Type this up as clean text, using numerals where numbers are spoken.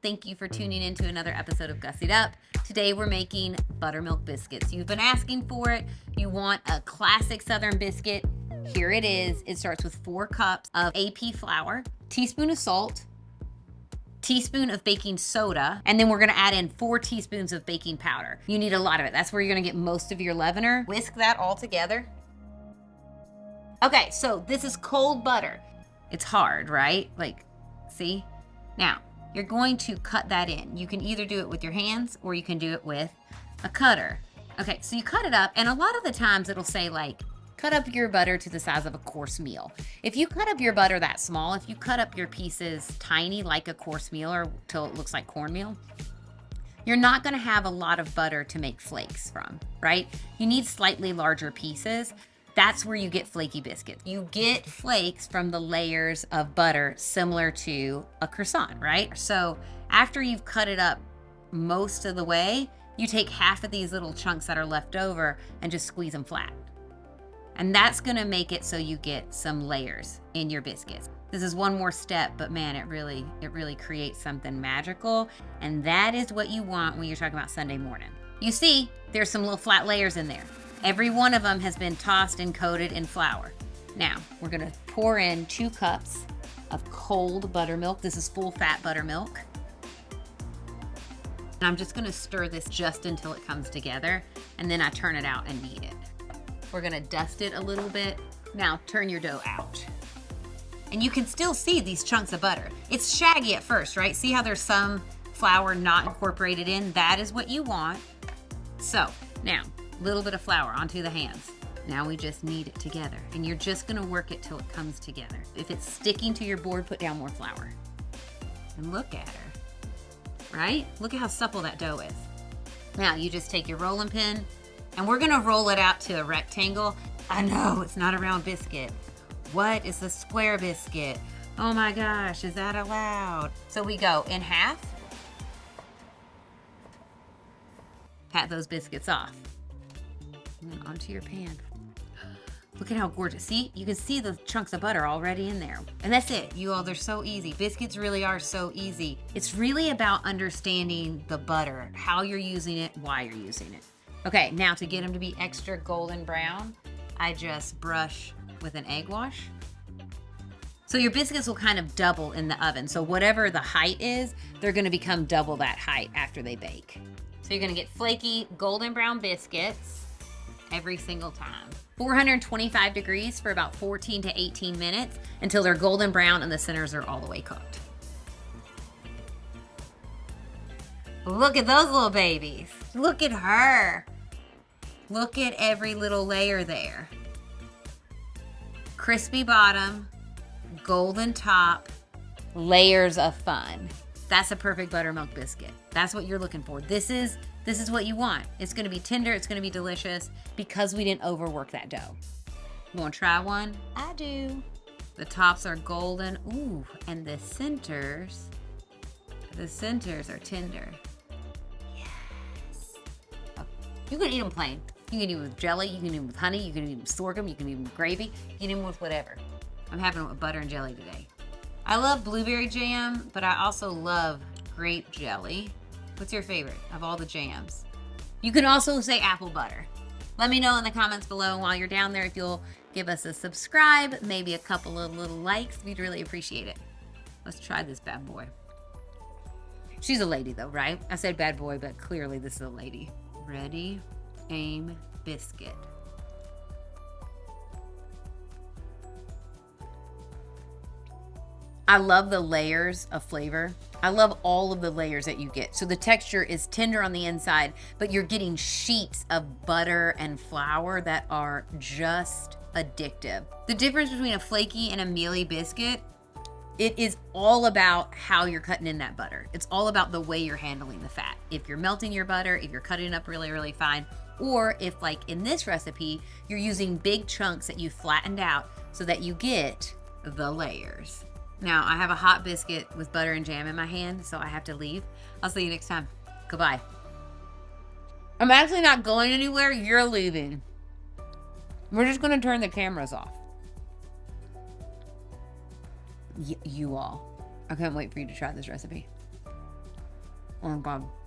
Thank you for tuning in to another episode of Gussied Up. Today we're making buttermilk biscuits. You've been asking for it. You want a classic Southern biscuit. Here it is. It starts with 4 cups of AP flour, teaspoon of salt, teaspoon of baking soda, and then we're gonna add in 4 teaspoons of baking powder. You need a lot of it. That's where you're gonna get most of your leavener. Whisk that all together. Okay, so this is cold butter. It's hard, right? Like, see? Now, you're going to cut that in. You can either do it with your hands or you can do it with a cutter. Okay, so you cut it up, and a lot of the times it'll say like, cut up your butter to the size of a course meal. If you cut up your butter that small, if you cut up your pieces tiny like a course meal or till it looks like cornmeal, you're not gonna have a lot of butter to make flakes from, right? You need slightly larger pieces. That's where you get flaky biscuits. You get flakes from the layers of butter similar to a croissant, right? So after you've cut it up most of the way, you take half of these little chunks that are left over and just squeeze them flat. And that's gonna make it so you get some layers in your biscuits. This is one more step, but man, it really creates something magical. And that is what you want when you're talking about Sunday morning. You see, there's some little flat layers in there. Every one of them has been tossed and coated in flour. Now, we're gonna pour in 2 cups of cold buttermilk. This is full fat buttermilk. And I'm just gonna stir this just until it comes together, and then I turn it out and knead it. We're gonna dust it a little bit. Now, turn your dough out. And you can still see these chunks of butter. It's shaggy at first, right? See how there's some flour not incorporated in? That is what you want. So, now, little bit of flour onto the hands. Now we just knead it together, and you're just gonna work it till it comes together. If it's sticking to your board, put down more flour. And look at her, right? Look at how supple that dough is. Now you just take your rolling pin, and we're gonna roll it out to a rectangle. I know, it's not a round biscuit. What is a square biscuit? Oh my gosh, is that allowed? So we go in half, pat those biscuits off. And then onto your pan. Look at how gorgeous. See, you can see the chunks of butter already in there. And that's it, you all, they're so easy. Biscuits really are so easy. It's really about understanding the butter, how you're using it, why you're using it. Okay, now to get them to be extra golden brown, I just brush with an egg wash. So your biscuits will kind of double in the oven. So whatever the height is, they're gonna become double that height after they bake. So you're gonna get flaky golden brown biscuits every single time. 425 degrees for about 14 to 18 minutes until they're golden brown and the centers are all the way cooked. Look at those little babies. Look at her. Look at every little layer there. Crispy bottom, golden top, layers of fun. That's a perfect buttermilk biscuit. That's what you're looking for. This is what you want. It's gonna be tender, it's gonna be delicious because we didn't overwork that dough. You wanna try one? I do. The tops are golden, ooh, and the centers are tender. Yes. Oh, you can eat them plain. You can eat them with jelly, you can eat them with honey, you can eat them with sorghum, you can eat them with gravy, you can eat them with whatever. I'm having it with butter and jelly today. I love blueberry jam, but I also love grape jelly. What's your favorite of all the jams? You can also say apple butter. Let me know in the comments below while you're down there if you'll give us a subscribe, maybe a couple of little likes. We'd really appreciate it. Let's try this bad boy. She's a lady though, right? I said bad boy, but clearly this is a lady. Ready, aim, biscuit. I love the layers of flavor. I love all of the layers that you get. So the texture is tender on the inside, but you're getting sheets of butter and flour that are just addictive. The difference between a flaky and a mealy biscuit, it is all about how you're cutting in that butter. It's all about the way you're handling the fat. If you're melting your butter, if you're cutting it up really, really fine, or if like in this recipe, you're using big chunks that you flattened out so that you get the layers. Now, I have a hot biscuit with butter and jam in my hand, so I have to leave. I'll see you next time. Goodbye. I'm actually not going anywhere. You're leaving. We're just going to turn the cameras off. You all. I can't wait for you to try this recipe. Oh my God.